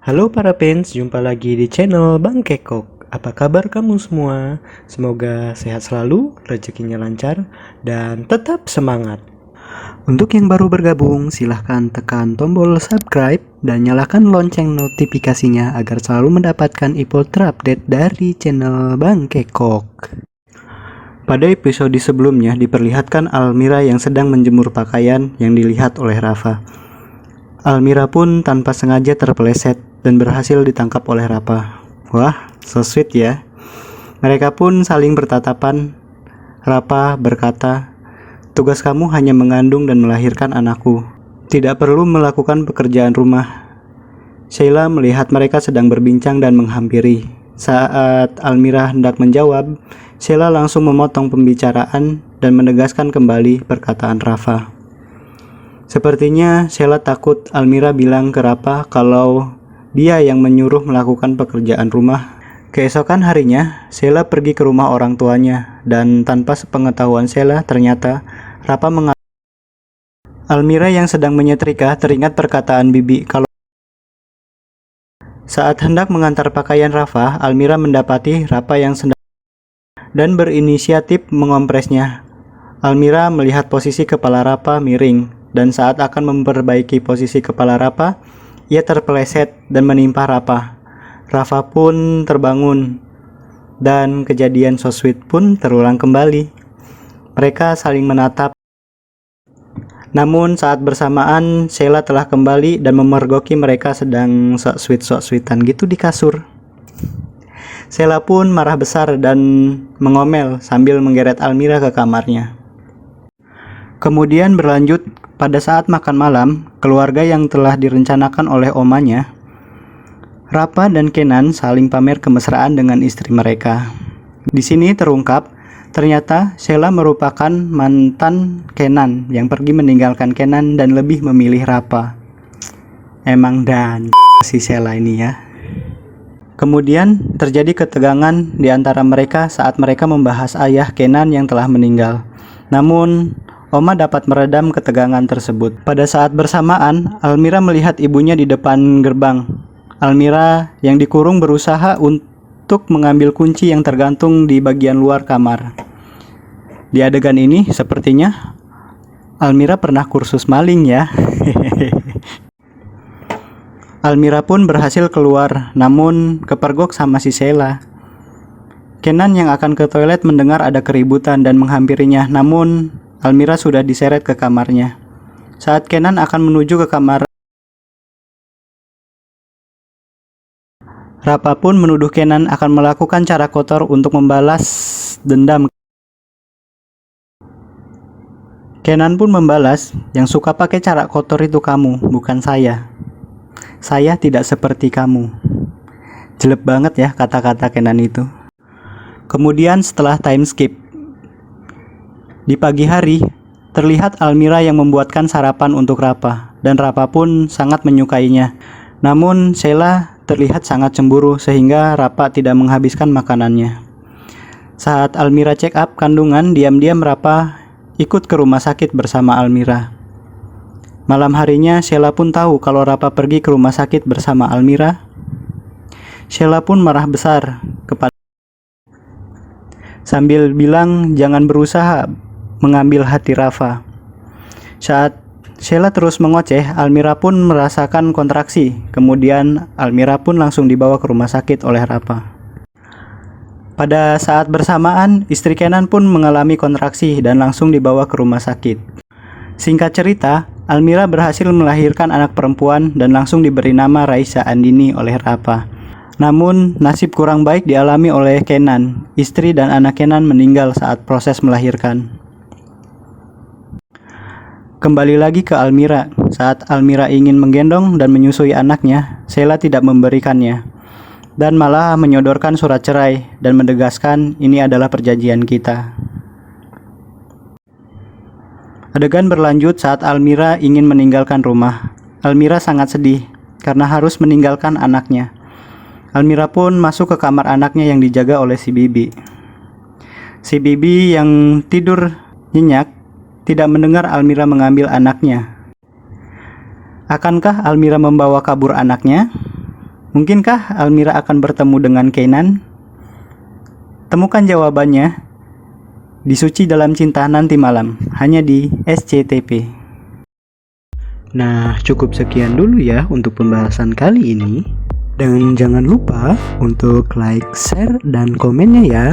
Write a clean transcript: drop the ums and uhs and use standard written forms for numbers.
Halo para fans, jumpa lagi di channel Bang Kekok. Apa kabar kamu semua? Semoga sehat selalu, rezekinya lancar, dan tetap semangat. Untuk yang baru bergabung, silahkan tekan tombol subscribe dan nyalakan lonceng notifikasinya agar selalu mendapatkan info terupdate dari channel Bang Kekok. Pada episode sebelumnya diperlihatkan Almira yang sedang menjemur pakaian yang dilihat oleh Rafa. Almira pun tanpa sengaja terpeleset dan berhasil ditangkap oleh Rafa. Wah, so sweet ya. Mereka pun saling bertatapan. Rafa berkata, "Tugas kamu hanya mengandung dan melahirkan anakku. Tidak perlu melakukan pekerjaan rumah." Sheila melihat mereka sedang berbincang dan menghampiri. Saat Almira hendak menjawab, Sheila langsung memotong pembicaraan dan menegaskan kembali perkataan Rafa. Sepertinya Sheila takut Almira bilang ke Rafa kalau dia yang menyuruh melakukan pekerjaan rumah. Keesokan harinya, Sheila pergi ke rumah orang tuanya dan tanpa sepengetahuan Sheila ternyata Rafa mengatakan Almira yang sedang menyetrika teringat perkataan Bibi kalau saat hendak mengantar pakaian Rafa, Almira mendapati Rafa yang sedang dan berinisiatif mengompresnya. Almira melihat posisi kepala Rafa miring. Dan saat akan memperbaiki posisi kepala Rafa, ia terpeleset dan menimpa Rafa. Rafa pun terbangun dan kejadian so sweet pun terulang kembali. Mereka saling menatap. Namun saat bersamaan Sheila telah kembali dan memergoki mereka sedang sok sweetan gitu di kasur. Sheila pun marah besar dan mengomel sambil menggeret Almira ke kamarnya. Kemudian berlanjut pada saat makan malam, keluarga yang telah direncanakan oleh omanya, Rafa dan Kenan saling pamer kemesraan dengan istri mereka. Di sini terungkap, ternyata Sheila merupakan mantan Kenan yang pergi meninggalkan Kenan dan lebih memilih Rafa. Emang dan si Sheila ini ya. Kemudian terjadi ketegangan di antara mereka saat mereka membahas ayah Kenan yang telah meninggal. Namun Oma dapat meredam ketegangan tersebut. Pada saat bersamaan, Almira melihat ibunya di depan gerbang. Almira yang dikurung berusaha untuk mengambil kunci yang tergantung di bagian luar kamar. Di adegan ini, sepertinya Almira pernah kursus maling ya. Almira pun berhasil keluar, namun kepergok sama si Sheila. Kenan yang akan ke toilet mendengar ada keributan dan menghampirinya, namun Almira sudah diseret ke kamarnya. Saat Kenan akan menuju ke kamar, Rafa pun menuduh Kenan akan melakukan cara kotor untuk membalas dendam. Kenan pun membalas, "Yang suka pakai cara kotor itu kamu, bukan saya. Saya tidak seperti kamu." Jelek banget ya kata-kata Kenan itu. Kemudian setelah time skip, di pagi hari, terlihat Almira yang membuatkan sarapan untuk Rafa, dan Rafa pun sangat menyukainya. Namun Sheila terlihat sangat cemburu sehingga Rafa tidak menghabiskan makanannya. Saat Almira check up kandungan, diam-diam Rafa ikut ke rumah sakit bersama Almira. Malam harinya Sheila pun tahu kalau Rafa pergi ke rumah sakit bersama Almira. Sheila pun marah besar kepada sambil bilang jangan berusaha mengambil hati Rafa. Saat Sheila terus mengoceh, Almira pun merasakan kontraksi. Kemudian Almira pun langsung dibawa ke rumah sakit oleh Rafa. Pada saat bersamaan, istri Kenan pun mengalami kontraksi dan langsung dibawa ke rumah sakit. Singkat cerita, Almira berhasil melahirkan anak perempuan dan langsung diberi nama Raisa Andini oleh Rafa. Namun, nasib kurang baik dialami oleh Kenan. Istri dan anak Kenan meninggal saat proses melahirkan. Kembali lagi ke Almira. Saat Almira ingin menggendong dan menyusui anaknya, Sheila tidak memberikannya dan malah menyodorkan surat cerai dan menegaskan ini adalah perjanjian kita. Adegan berlanjut saat Almira ingin meninggalkan rumah. Almira sangat sedih karena harus meninggalkan anaknya. Almira pun masuk ke kamar anaknya yang dijaga oleh si Bibi. Si Bibi yang tidur nyenyak tidak mendengar Almira mengambil anaknya. Akankah Almira membawa kabur anaknya? Mungkinkah Almira akan bertemu dengan Keinan? Temukan jawabannya di Suci Dalam Cinta Nanti Malam, hanya di SCTP. Nah, cukup sekian dulu ya untuk pembahasan kali ini. Dan jangan lupa untuk like, share, dan komennya ya.